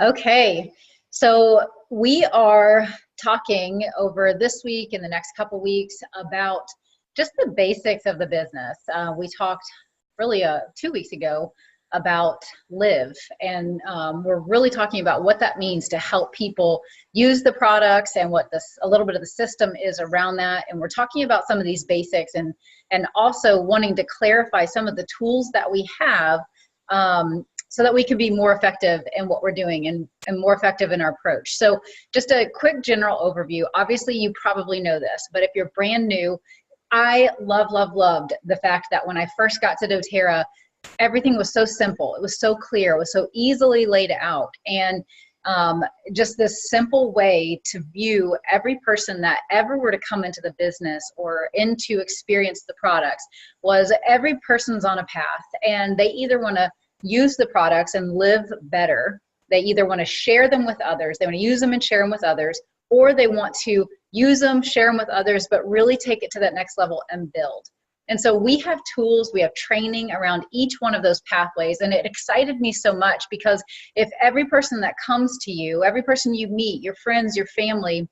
Okay, so we are talking over this week and the next couple weeks about just the basics of the business. We talked really 2 weeks ago about Live, and we're really talking about what that means to help people use the products and what a little bit of the system is around that. And we're talking about some of these basics and also wanting to clarify some of the tools that we have so that we can be more effective in what we're doing and more effective in our approach. So just a quick general overview. Obviously, you probably know this, but if you're brand new, I loved the fact that when I first got to doTERRA, everything was so simple. It was so clear. It was so easily laid out. And just this simple way to view every person that ever were to come into the business or into experience the products was every person's on a path, and they either want to use the products and live better. They either want to share them with others, they want to use them and share them with others, or they want to use them, share them with others, but really take it to that next level and build. And so we have tools, we have training around each one of those pathways. And it excited me so much because if every person that comes to you, every person you meet, your friends, your family,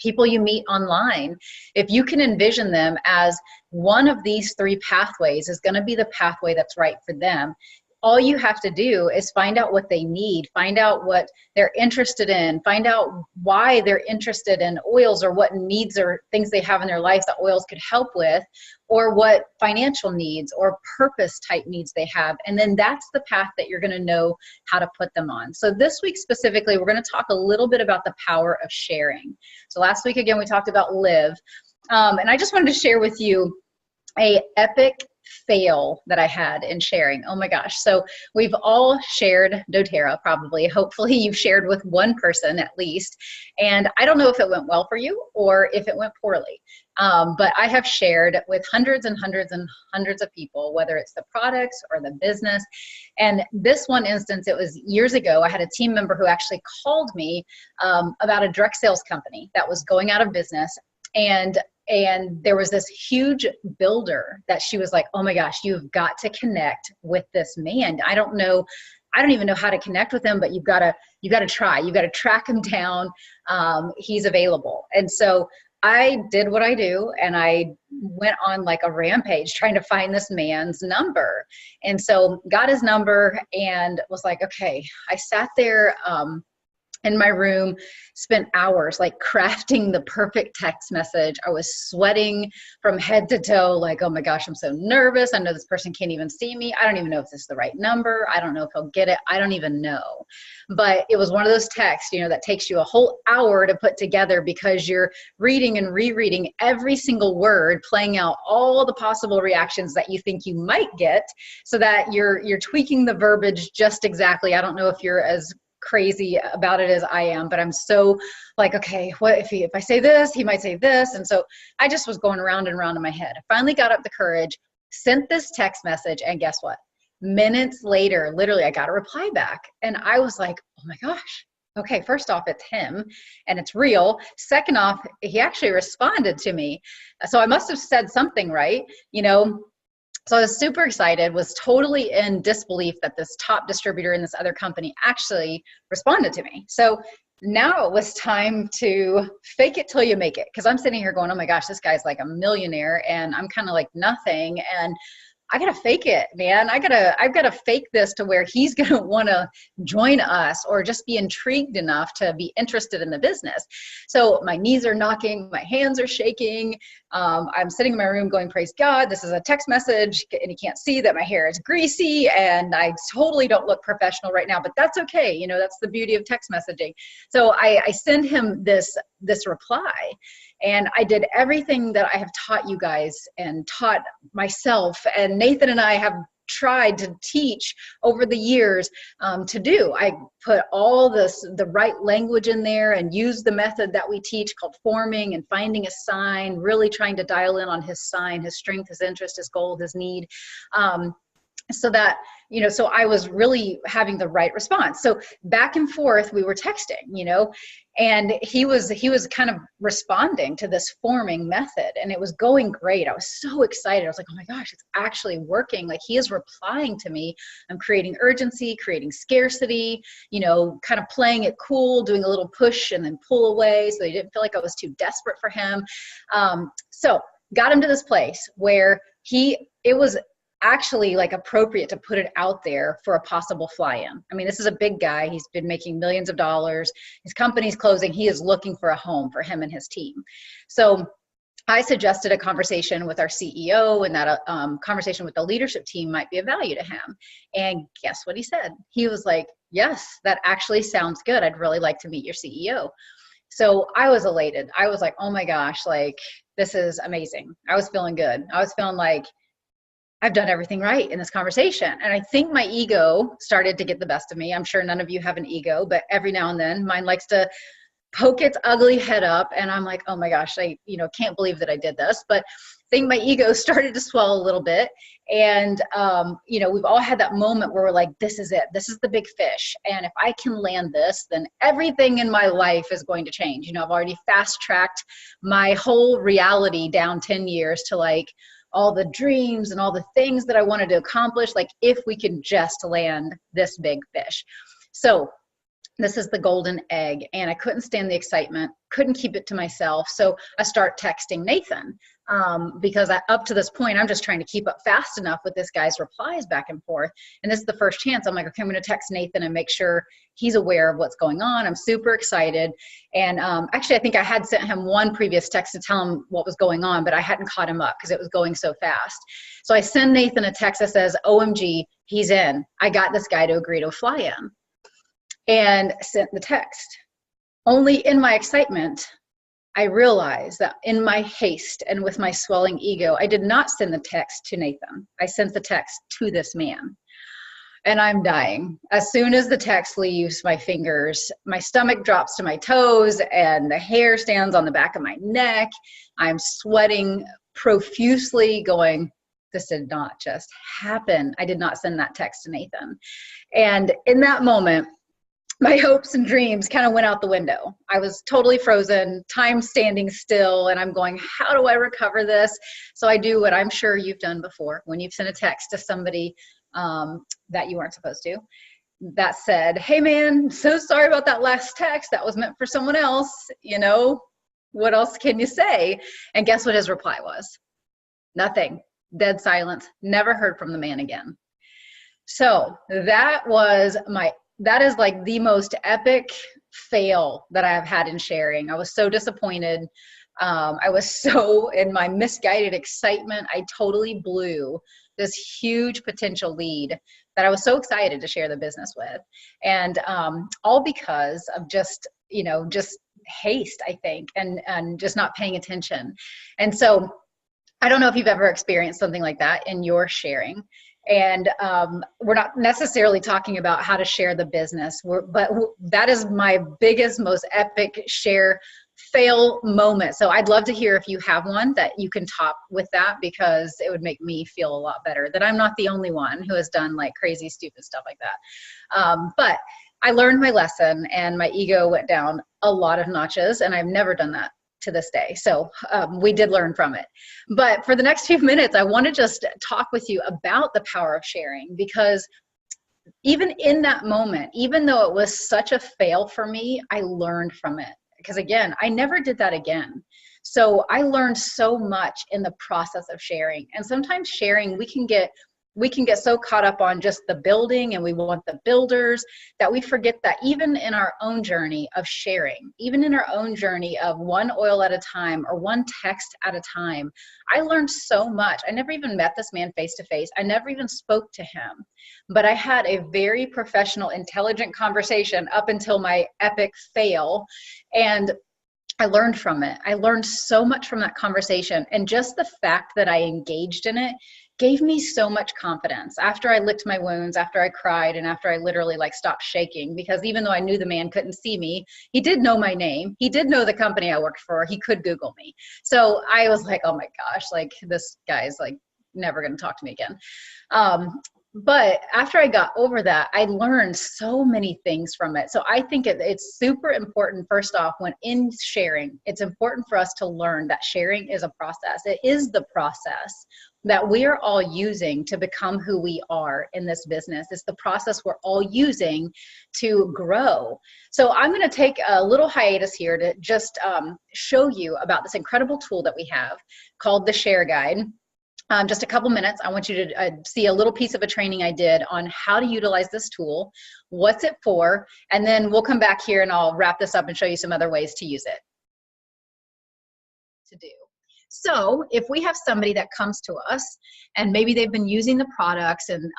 people you meet online, if you can envision them as one of these three pathways is going to be the pathway that's right for them, all you have to do is find out what they need, find out what they're interested in, find out why they're interested in oils, or what needs or things they have in their life that oils could help with, or what financial needs or purpose type needs they have. And then that's the path that you're going to know how to put them on. So this week specifically, we're going to talk a little bit about the power of sharing. So last week, again, we talked about Live. And I just wanted to share with you a epic fail that I had in sharing. Oh my gosh. So we've all shared doTERRA, probably. Hopefully you've shared with one person at least. And I don't know if it went well for you or if it went poorly. But I have shared with hundreds and hundreds and hundreds of people, whether it's the products or the business. And this one instance, it was years ago, I had a team member who actually called me about a direct sales company that was going out of business. And there was this huge builder that she was like, oh my gosh, you've got to connect with this man. I don't even know how to connect with him, but you've got to try. You've got to track him down. He's available. And so I did what I do, and I went on like a rampage trying to find this man's number. And so got his number and was like, okay, I sat there in my room, spent hours like crafting the perfect text message. I was sweating from head to toe, like, oh my gosh, I'm so nervous. I know this person can't even see me. I don't even know if this is the right number. I don't know if he'll get it. I don't even know. But it was one of those texts, that takes you a whole hour to put together because you're reading and rereading every single word, playing out all the possible reactions that you think you might get so that you're tweaking the verbiage just exactly. I don't know if you're as crazy about it as I am, but I'm so like, okay, what if I say this, he might say this. And so I just was going around and around in my head. I finally got up the courage, sent this text message, and guess what? Minutes later, literally, I got a reply back. And I was like, oh my gosh. Okay, first off, it's him and it's real. Second off, he actually responded to me. So I must have said something right, So I was super excited, was totally in disbelief that this top distributor in this other company actually responded to me. So now it was time to fake it till you make it. Because I'm sitting here going, oh my gosh, this guy's like a millionaire and I'm kind of like nothing. And I gotta fake it, man. I've gotta fake this to where he's gonna wanna join us or just be intrigued enough to be interested in the business. So my knees are knocking, my hands are shaking. I'm sitting in my room going, praise God, this is a text message, and you can't see that my hair is greasy and I totally don't look professional right now, but that's okay. That's the beauty of text messaging. So I send him this reply. And I did everything that I have taught you guys and taught myself, and Nathan and I have tried to teach over the years to do. I put all the right language in there and used the method that we teach called forming and finding a sign, really trying to dial in on his sign, his strength, his interest, his goal, his need. So that, so I was really having the right response. So back and forth, we were texting, and he was kind of responding to this forming method, and it was going great. I was so excited. I was like, oh my gosh, it's actually working. Like, he is replying to me. I'm creating urgency, creating scarcity, kind of playing it cool, doing a little push and then pull away so he didn't feel like I was too desperate for him. So got him to this place where it was actually like appropriate to put it out there for a possible fly-in. I mean, this is a big guy. He's been making millions of dollars. His company's closing. He is looking for a home for him and his team. So I suggested a conversation with our CEO, and that conversation with the leadership team might be of value to him. And guess what he said? He was like, yes, that actually sounds good. I'd really like to meet your CEO. So I was elated. I was like, oh my gosh, like, this is amazing. I was feeling good. I was feeling like I've done everything right in this conversation. And I think my ego started to get the best of me. I'm sure none of you have an ego, but every now and then mine likes to poke its ugly head up. And I'm like, oh my gosh, I can't believe that I did this. But I think my ego started to swell a little bit. And, we've all had that moment where we're like, this is it. This is the big fish. And if I can land this, then everything in my life is going to change. I've already fast tracked my whole reality down 10 years to like all the dreams and all the things that I wanted to accomplish, like if we can just land this big fish. So this is the golden egg, and I couldn't stand the excitement, couldn't keep it to myself. So I start texting Nathan because up to this point, I'm just trying to keep up fast enough with this guy's replies back and forth. And this is the first chance. I'm like, okay, I'm going to text Nathan and make sure he's aware of what's going on. I'm super excited. And actually, I think I had sent him one previous text to tell him what was going on, but I hadn't caught him up because it was going so fast. So I send Nathan a text that says, OMG, he's in. I got this guy to agree to fly in. And sent the text. Only in my excitement, I realized that in my haste and with my swelling ego, I did not send the text to Nathan. I sent the text to this man. And I'm dying. As soon as the text leaves my fingers, my stomach drops to my toes and the hair stands on the back of my neck. I'm sweating profusely, going, this did not just happen. I did not send that text to Nathan. And in that moment, my hopes and dreams kind of went out the window. I was totally frozen, time standing still, and I'm going, how do I recover this? So I do what I'm sure you've done before when you've sent a text to somebody that you weren't supposed to, that said, hey man, so sorry about that last text. That was meant for someone else. What else can you say? And guess what his reply was? Nothing. Dead silence. Never heard from the man again. So that is like the most epic fail that I have had in sharing. I was so disappointed. I was so in my misguided excitement. I totally blew this huge potential lead that I was so excited to share the business with. And all because of just haste, I think, and just not paying attention. And so I don't know if you've ever experienced something like that in your sharing. And we're not necessarily talking about how to share the business, but that is my biggest, most epic share fail moment. So I'd love to hear if you have one that you can top with that, because it would make me feel a lot better that I'm not the only one who has done like crazy, stupid stuff like that. But I learned my lesson and my ego went down a lot of notches, and I've never done that to this day. So we did learn from it. But for the next few minutes, I want to just talk with you about the power of sharing, because even in that moment, even though it was such a fail for me, I learned from it. Because again, I never did that again. So I learned so much in the process of sharing. And sometimes sharing, we can get so caught up on just the building and we want the builders that we forget that even in our own journey of sharing, even in our own journey of one oil at a time or one text at a time, I learned so much. I never even met this man face to face. I never even spoke to him, but I had a very professional, intelligent conversation up until my epic fail. And I learned from it. I learned so much from that conversation. And just the fact that I engaged in it gave me so much confidence. After I licked my wounds, after I cried, and after I literally like stopped shaking, because even though I knew the man couldn't see me, he did know my name. He did know the company I worked for. He could Google me. So I was like, oh my gosh, like this guy's like never going to talk to me again. But after I got over that, I learned so many things from it. So I think it's super important, first off, when in sharing, it's important for us to learn that sharing is a process. It is the process that we are all using to become who we are in this business. It's the process we're all using to grow. So I'm going to take a little hiatus here to just show you about this incredible tool that we have called the Share Guide. Just a couple minutes, I want you to see a little piece of a training I did on how to utilize this tool, what's it for, and then we'll come back here and I'll wrap this up and show you some other ways to use it. So if we have somebody that comes to us and maybe they've been using the products and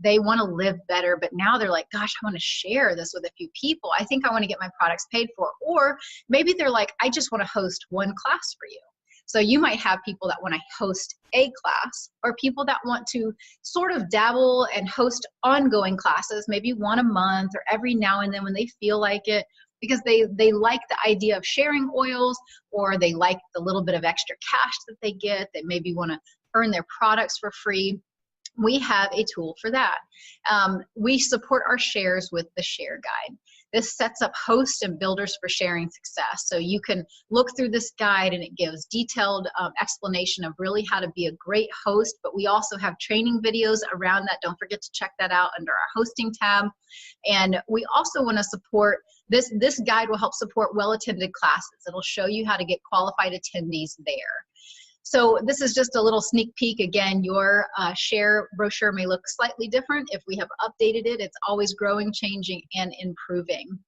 they want to live better, but now they're like, gosh, I want to share this with a few people. I think I want to get my products paid for. Or maybe they're like, I just want to host one class for you. So you might have people that want to host a class, or people that want to sort of dabble and host ongoing classes, maybe one a month or every now and then when they feel like it, because they like the idea of sharing oils, or they like the little bit of extra cash that they get. They maybe want to earn their products for free. We have a tool for that. We support our shares with the Share Guide. This sets up hosts and builders for sharing success. So you can look through this guide and it gives detailed explanation of really how to be a great host, but we also have training videos around that. Don't forget to check that out under our hosting tab. And we also want to support, this guide will help support well-attended classes. It'll show you how to get qualified attendees there. So this is just a little sneak peek. Again, your share brochure may look slightly different. If we have updated it, it's always growing, changing, and improving.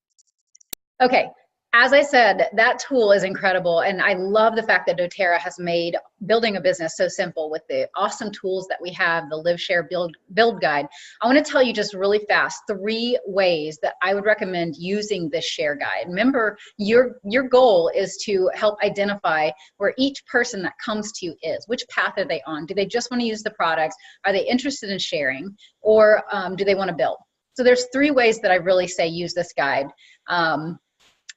Okay, as I said, that tool is incredible, and I love the fact that doTERRA has made building a business so simple with the awesome tools that we have, the Live, Share, Build Guide. I want to tell you just really fast 3 ways that I would recommend using this Share Guide. Remember, your goal is to help identify where each person that comes to you is. Which path are they on? Do they just want to use the products? Are they interested in sharing? Or do they want to build? So there's 3 ways that I really say use this guide.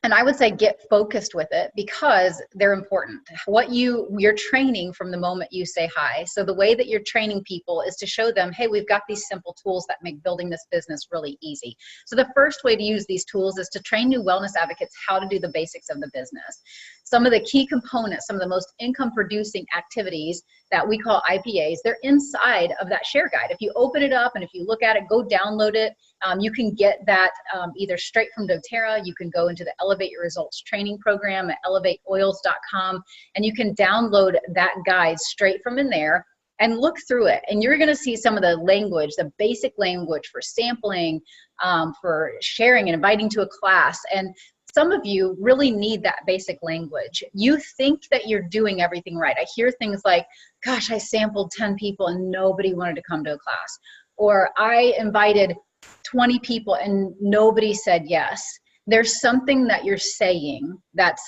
And I would say get focused with it because they're important. What you're training from the moment you say hi. So the way that you're training people is to show them, hey, we've got these simple tools that make building this business really easy. So the first way to use these tools is to train new wellness advocates how to do the basics of the business. Some of the key components, some of the most income producing activities that we call IPAs, they're inside of that Share Guide. If you open it up and if you look at it, go download it. You can get that either straight from doTERRA. You can go into the Elevate Your Results training program at elevateoils.com, and you can download that guide straight from in there and look through it. And you're going to see some of the language, the basic language for sampling, for sharing and inviting to a class. And some of you really need that basic language. You think that you're doing everything right. I hear things like, gosh, I sampled 10 people and nobody wanted to come to a class. Or I invited 20 people and nobody said yes. There's something that you're saying that's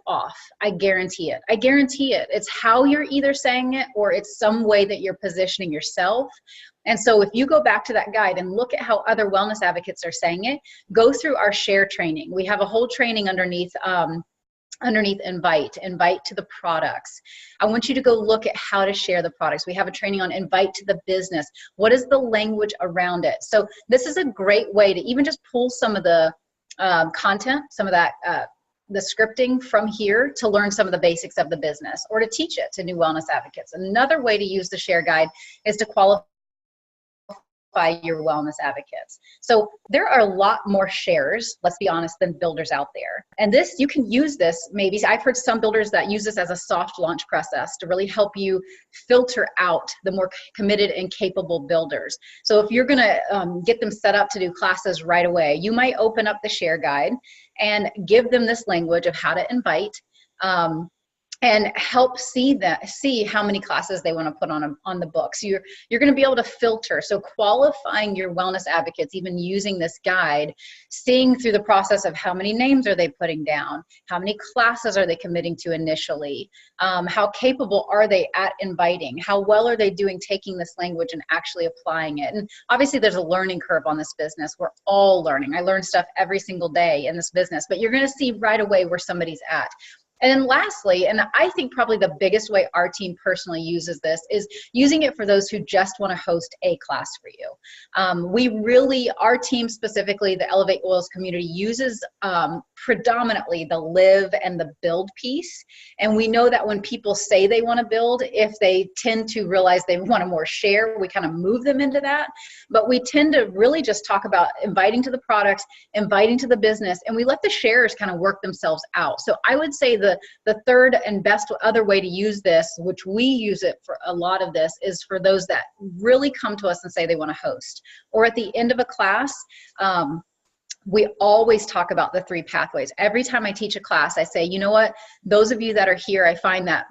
off. I guarantee it. I guarantee it. It's how you're either saying it or it's some way that you're positioning yourself. And so if you go back to that guide and look at how other wellness advocates are saying it, go through our share training. We have a whole training underneath invite to the products. I want you to go look at how to share the products. We have a training on invite to the business. What is the language around it? So this is a great way to even just pull some of the content, some of that the scripting from here to learn some of the basics of the business or to teach it to new wellness advocates. Another way to use the Share Guide is to qualify your wellness advocates. So there are a lot more shares, let's be honest, than builders out there. And this, you can use this maybe, I've heard some builders that use this as a soft launch process to really help you filter out the more committed and capable builders. So if you're gonna get them set up to do classes right away, you might open up the Share Guide and give them this language of how to invite, and help see how many classes they want to put on the books. You're going to be able to filter. So qualifying your wellness advocates, even using this guide, seeing through the process of how many names are they putting down, how many classes are they committing to initially, how capable are they at inviting, how well are they doing taking this language and actually applying it. And obviously there's a learning curve on this business. We're all learning. I learn stuff every single day in this business, but you're going to see right away where somebody's at. And then lastly, and I think probably the biggest way our team personally uses this is using it for those who just want to host a class for you. We really, our team specifically, the Elevate Oils community, uses predominantly the live and the build piece. And we know that when people say they want to build, if they tend to realize they want to more share, we kind of move them into that. But we tend to really just talk about inviting to the products, inviting to the business, and we let the sharers kind of work themselves out. So I would say the third and best other way to use this, which we use it for a lot of this, is for those that really come to us and say they want to host. Or at the end of a class, we always talk about the 3 pathways. Every time I teach a class, I say, you know what, those of you that are here, I find that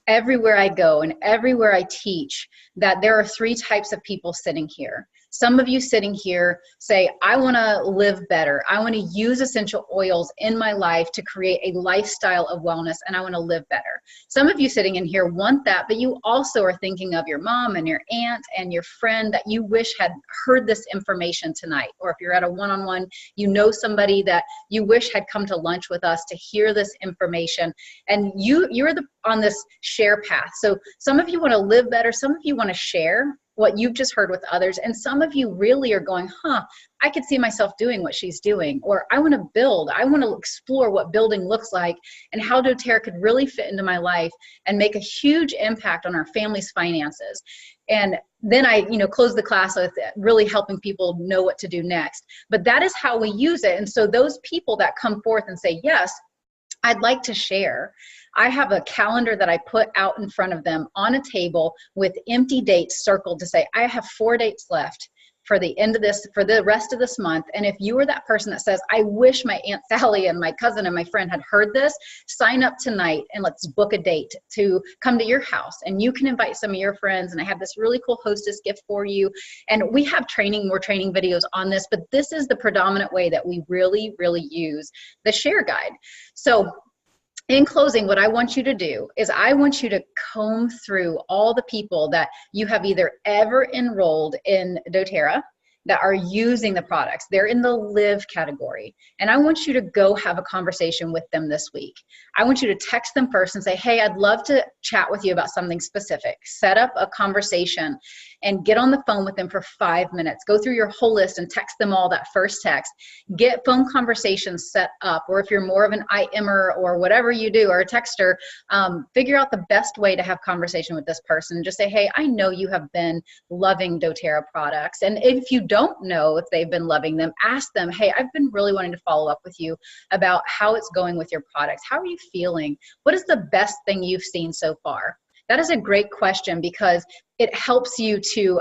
everywhere I go and everywhere I teach, that there are 3 types of people sitting here. Some of you sitting here say, I want to live better. I want to use essential oils in my life to create a lifestyle of wellness, and I want to live better. Some of you sitting in here want that, but you also are thinking of your mom and your aunt and your friend that you wish had heard this information tonight. Or if you're at a one-on-one, you know somebody that you wish had come to lunch with us to hear this information. And you're on this share path. So some of you want to live better. Some of you want to share what you've just heard with others. And some of you really are going, I could see myself doing what she's doing. Or I want to build. I want to explore what building looks like and how doTERRA could really fit into my life and make a huge impact on our family's finances. And then I, close the class with really helping people know what to do next. But that is how we use it. And so those people that come forth and say, yes, I'd like to share, I have a calendar that I put out in front of them on a table with empty dates circled to say, I have 4 dates left for the end of this, for the rest of this month. And if you are that person that says, I wish my Aunt Sally and my cousin and my friend had heard this, sign up tonight and let's book a date to come to your house. And you can invite some of your friends. And I have this really cool hostess gift for you. And we have more training videos on this, but this is the predominant way that we really, really use the share guide. So in closing, what I want you to do is I want you to comb through all the people that you have either ever enrolled in doTERRA that are using the products. They're in the live category. And I want you to go have a conversation with them this week. I want you to text them first and say, hey, I'd love to chat with you about something specific. Set up a conversation and get on the phone with them for 5 minutes. Go through your whole list and text them all that first text. Get phone conversations set up. Or if you're more of an IMer or whatever you do, or a texter, figure out the best way to have conversation with this person. Just say, hey, I know you have been loving doTERRA products. And if you don't know if they've been loving them, ask them, hey, I've been really wanting to follow up with you about how it's going with your products. How are you feeling? What is the best thing you've seen so far? That is a great question because it helps you to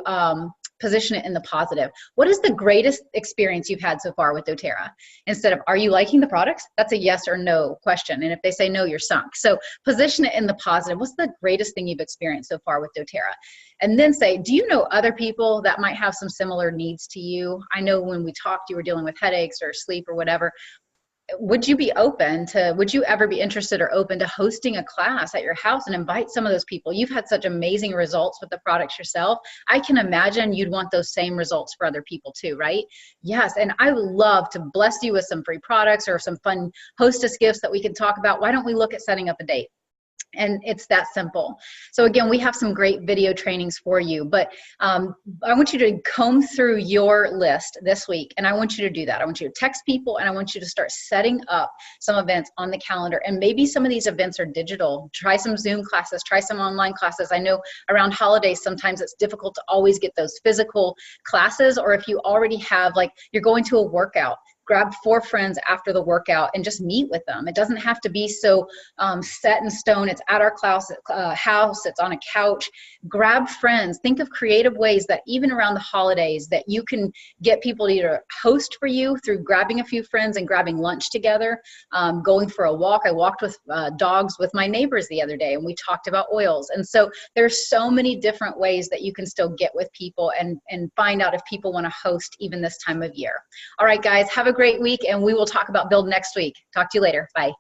position it in the positive. What is the greatest experience you've had so far with doTERRA? Instead of, are you liking the products? That's a yes or no question. And if they say no, you're sunk. So position it in the positive. What's the greatest thing you've experienced so far with doTERRA? And then say, do you know other people that might have some similar needs to you? I know when we talked, you were dealing with headaches or sleep or whatever. Would you ever be interested or open to hosting a class at your house and invite some of those people? You've had such amazing results with the products yourself. I can imagine you'd want those same results for other people too, right? Yes, and I would love to bless you with some free products or some fun hostess gifts that we can talk about. Why don't we look at setting up a date? And it's that simple. So again, we have some great video trainings for you, but I want you to comb through your list this week, and I want you to do that. I want you to text people, and I want you to start setting up some events on the calendar. And maybe some of these events are digital. Try some Zoom classes, try some online classes. I know around holidays, sometimes it's difficult to always get those physical classes, or if you already have, like, you're going to a workout, grab 4 friends after the workout and just meet with them. It doesn't have to be so set in stone. It's at our house, it's on a couch. Grab friends. Think of creative ways that even around the holidays that you can get people to either host for you through grabbing a few friends and grabbing lunch together, going for a walk. I walked with dogs with my neighbors the other day, and we talked about oils. And so there's so many different ways that you can still get with people and find out if people want to host even this time of year. All right, guys, have a great week, and we will talk about build next week. Talk to you later. Bye.